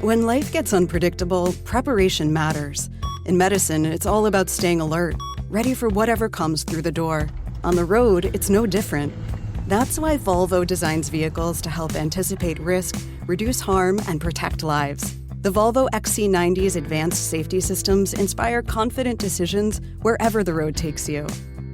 When life gets unpredictable, preparation matters. In medicine, it's all about staying alert, ready for whatever comes through the door. On the road, it's no different. That's why Volvo designs vehicles to help anticipate risk, reduce harm, and protect lives. The Volvo XC90's advanced safety systems inspire confident decisions wherever the road takes you.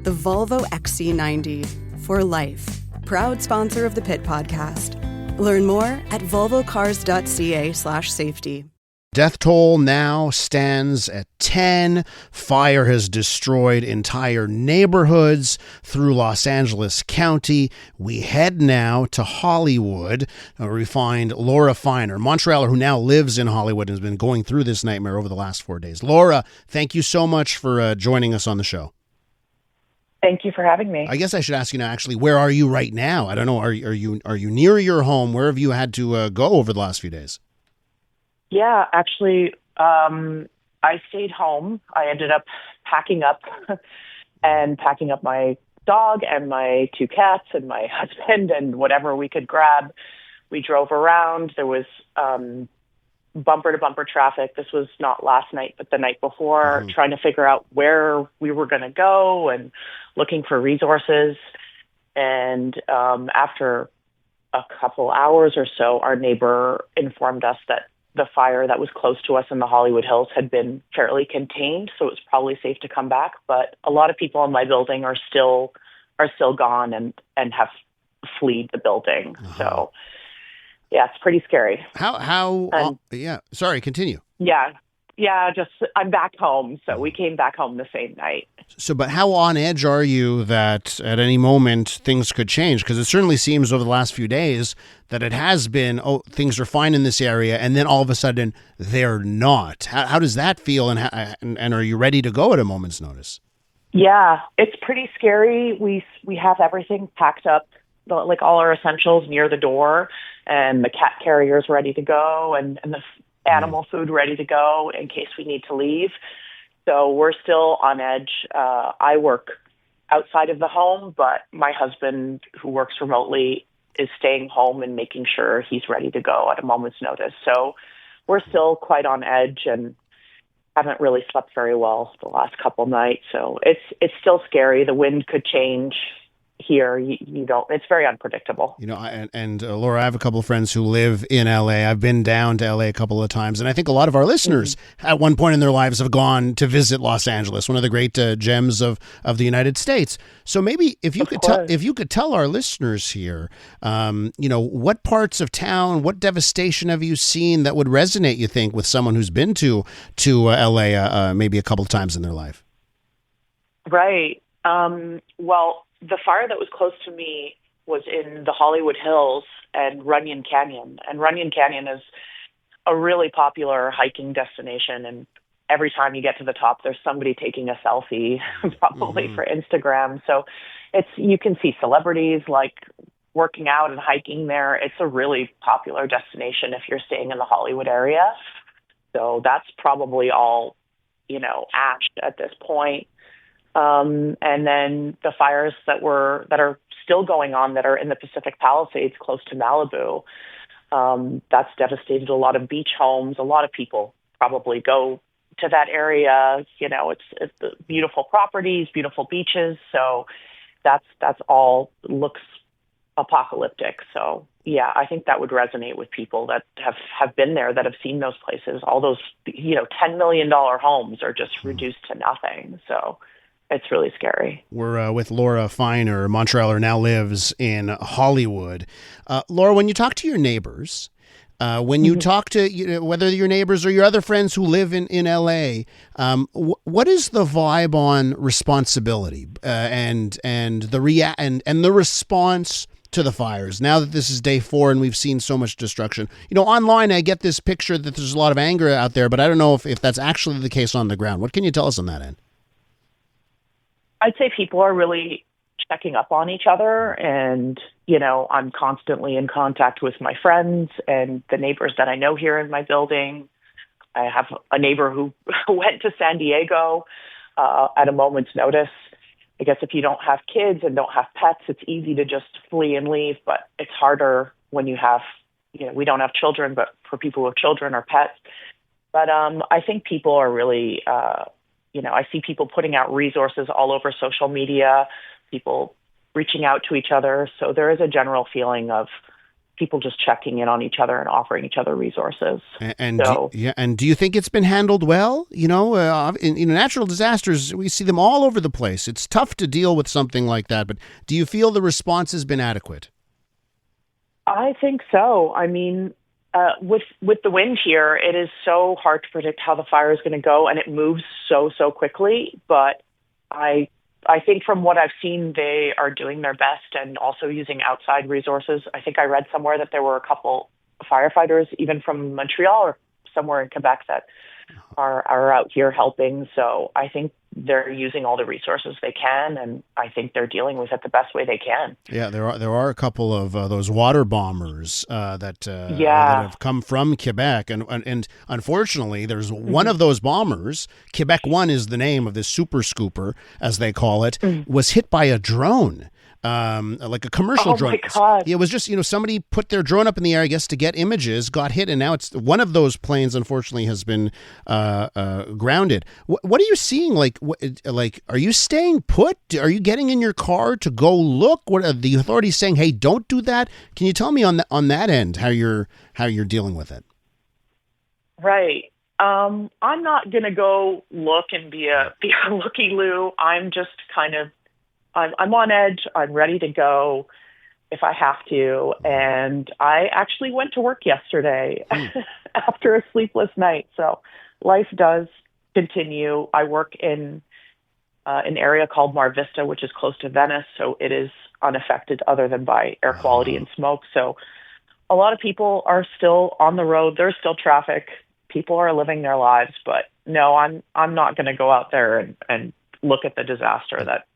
The Volvo XC90, for life. Proud sponsor of the Pit Podcast. Learn more at volvocars.ca/safety. Death toll now stands at 10. Fire has destroyed entire neighborhoods through Los Angeles County. We head now to Hollywood, where we find Laura Feiner, Montrealer, who now lives in Hollywood and has been going through this nightmare over the last 4 days. Laura, thank you so much for joining us on the show. Thank you for having me. I guess I should ask you now, actually, where are you right now? I don't know. Are you near your home? Where have you had to go over the last few days? Yeah, actually, I stayed home. I ended up packing up my dog and my 2 cats and my husband and whatever we could grab. We drove around. There was bumper-to-bumper traffic. This was not last night, but the night before, trying to figure out where we were going to go and looking for resources. And after a couple hours or so, our neighbor informed us that the fire that was close to us in the Hollywood Hills had been fairly contained, so it was probably safe to come back. But a lot of people in my building are still gone and have fled the building. So, yeah, it's pretty scary. Yeah, sorry, continue. Yeah, just I'm back home. So we came back home the same night. So, but how on edge are you that at any moment things could change? Because it certainly seems over the last few days that it has been, things are fine in this area, and then all of a sudden they're not. How does that feel, and are you ready to go at a moment's notice? Yeah, it's pretty scary. We have everything packed up, like all our essentials near the door, and the cat carrier's ready to go, and the animal food ready to go in case we need to leave. So we're still on edge. I work outside of the home, but my husband, who works remotely, is staying home and making sure he's ready to go at a moment's notice. So we're still quite on edge and haven't really slept very well the last couple nights. So it's still scary. The wind could change. Here, you don't. It's very unpredictable. Laura, I have a couple of friends who live in LA. I've been down to LA a couple of times, and I think a lot of our listeners at one point in their lives have gone to visit Los Angeles, one of the great gems of the United States. So maybe if you could tell our listeners here, what parts of town, what devastation have you seen that would resonate, you think, with someone who's been to LA maybe a couple of times in their life? Right. Well, the fire that was close to me was in the Hollywood Hills and Runyon Canyon. And Runyon Canyon is a really popular hiking destination. And every time you get to the top, there's somebody taking a selfie, probably for Instagram. So you can see celebrities like working out and hiking there. It's a really popular destination if you're staying in the Hollywood area. So that's probably all, ash at this point. And then the fires that are still going on that are in the Pacific Palisades close to Malibu, that's devastated a lot of beach homes. A lot of people probably go to that area. It's the beautiful properties, beautiful beaches. So that's all looks apocalyptic. So yeah, I think that would resonate with people that have been there, that have seen those places. All those, $10 million homes are just reduced to nothing. So it's really scary. We're with Laura Feiner. Montrealer now lives in Hollywood. Laura, when you talk to your neighbors, when you talk to whether your neighbors or your other friends who live in LA, what is the vibe on responsibility and the response to the fires? Now that this is day 4 and we've seen so much destruction, online I get this picture that there's a lot of anger out there, but I don't know if that's actually the case on the ground. What can you tell us on that end? I'd say people are really checking up on each other, and, I'm constantly in contact with my friends and the neighbors that I know here in my building. I have a neighbor who went to San Diego at a moment's notice. I guess if you don't have kids and don't have pets, it's easy to just flee and leave, but it's harder when you have, we don't have children, but for people who have children or pets. But I think people are really, I see people putting out resources all over social media, people reaching out to each other. So there is a general feeling of people just checking in on each other and offering each other resources. And do you think it's been handled well? In natural disasters, we see them all over the place. It's tough to deal with something like that, but do you feel the response has been adequate? I think so. I mean, with the wind here, it is so hard to predict how the fire is going to go, and it moves so quickly. But I think from what I've seen, they are doing their best and also using outside resources. I think I read somewhere that there were a couple firefighters, even from Montreal or somewhere in Quebec, that are out here helping. So I think they're using all the resources they can, and I think they're dealing with it the best way they can. Yeah, there are a couple of those water bombers that have come from Quebec, and unfortunately, there's one of those bombers. Quebec 1 is the name of this super scooper, as they call it, was hit by a drone. Like a commercial drone. My God. It was just, somebody put their drone up in the air, I guess, to get images, got hit, and now it's one of those planes, unfortunately, has been grounded. What are you seeing? Like, are you staying put? Are you getting in your car to go look? What are the authorities saying? Hey, don't do that. Can you tell me on that end how you're dealing with it? Right. I'm not gonna go look and be a looky-loo. I'm just kind of. I'm on edge. I'm ready to go if I have to. And I actually went to work yesterday after a sleepless night. So life does continue. I work in an area called Mar Vista, which is close to Venice. So it is unaffected other than by air quality and smoke. So a lot of people are still on the road. There's still traffic. People are living their lives. But no, I'm not going to go out there and look at the disaster that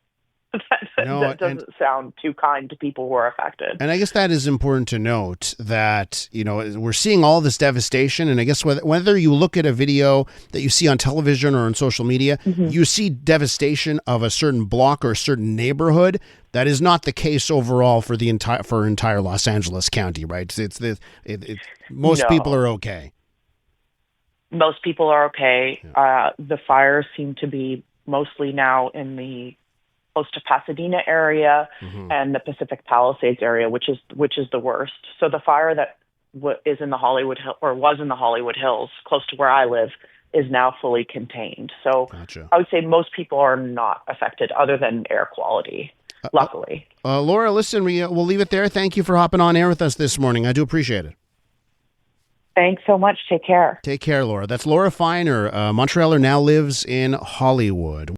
doesn't sound too kind to people who are affected. And I guess that is important to note that, we're seeing all this devastation. And I guess whether you look at a video that you see on television or on social media, you see devastation of a certain block or a certain neighborhood. That is not the case overall for entire Los Angeles County, right? Most people are okay. Most people are okay. The fires seem to be mostly now in the close to Pasadena area and the Pacific Palisades area, which is the worst. So the fire that is in the Hollywood was in the Hollywood Hills, close to where I live, is now fully contained. So Gotcha. I would say most people are not affected, other than air quality. Luckily, Laura, listen, we'll leave it there. Thank you for hopping on air with us this morning. I do appreciate it. Thanks so much. Take care. Take care, Laura. That's Laura Feiner. Montrealer now lives in Hollywood.